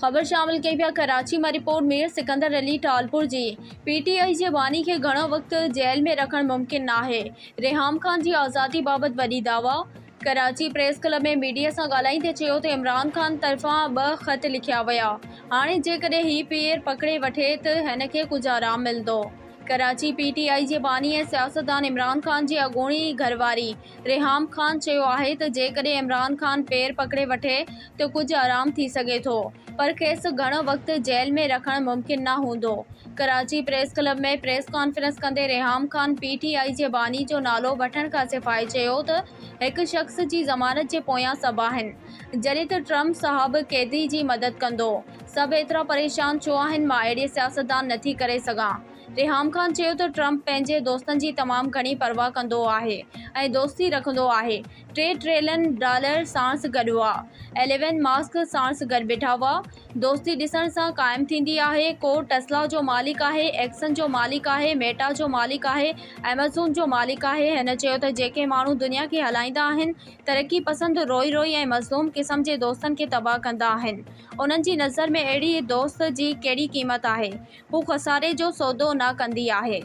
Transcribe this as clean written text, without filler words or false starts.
ख़बर शामिल कई पिया। कराची में रिपोर्ट मीर सिकंदर अली टालपुर जी PTI जे बानी के घणो वक्त जेल में रखण मुमकिन नाहे। रेहाम खान जी आज़ादी बाबत वॾी दावा। कराची प्रेस क्लब में मीडिया सां ॻाल्हाईंदे चयो त इमरान खान तरफ़ां 2 ख़त लिखिया विया। हाणे जेकॾहिं हीउ पीर पकड़े वठे त हिन खे कुझु आराम मिलंदो। कराची PTI जे बानी ऐं सियासतदान इमरान खान जी अॻूणी घरवारी रेहाम खान चयो आहे त जेकॾहिं इमरान खान पेर पकड़े वठे त कुझु आराम थी सघे थो, पर खेसि घणो वक्त जेल में रखण मुमकिन न हूंदो। कराची प्रेस क्लब में प्रेस कॉन्फ्रेंस कंदे रेहाम खान PTI जे बानी जो नालो वठण खां सिफ़ाइ चयो त हिकु शख़्स जी ज़मानत जे पोयां सभु आहिनि, जॾहिं त ट्रम्प साहब कैदी जी मदद कंदो। सभु एतिरा परेशान छो आहिनि, मां अहिड़े सियासतदान नथी करे सघां। रेहाम खान चयो त ट्रम्प पंहिंजे दोस्तनि जी तमामु घणी परवाह कंदो आहे ऐं दोस्ती रखंदो आहे। $3 ट्रिलियन सांस गॾु हुआ, 11 मास्क सांस गॾु बीठा हुआ। दोस्ती ॾिसण सां क़ाइमु थींदी आहे। को टेस्ला जो मालिक आहे, एक्सन जो मालिक आहे, मेटा जो मालिक आहे, एमेज़ॉन जो मालिक आहे। हिन चयो त जेके माण्हू दुनिया खे हलाईंदा आहिनि, तरक़ी पसंद रोई रोई ऐं मज़लूम क़िस्म जे दोस्तनि खे तबाह कंदा आहिनि। उन्हनि जी नज़र में अहिड़ी दोस्त जी कहिड़ी क़ीमत आहे? हू खसारे जो सौदो न कंदी आहे।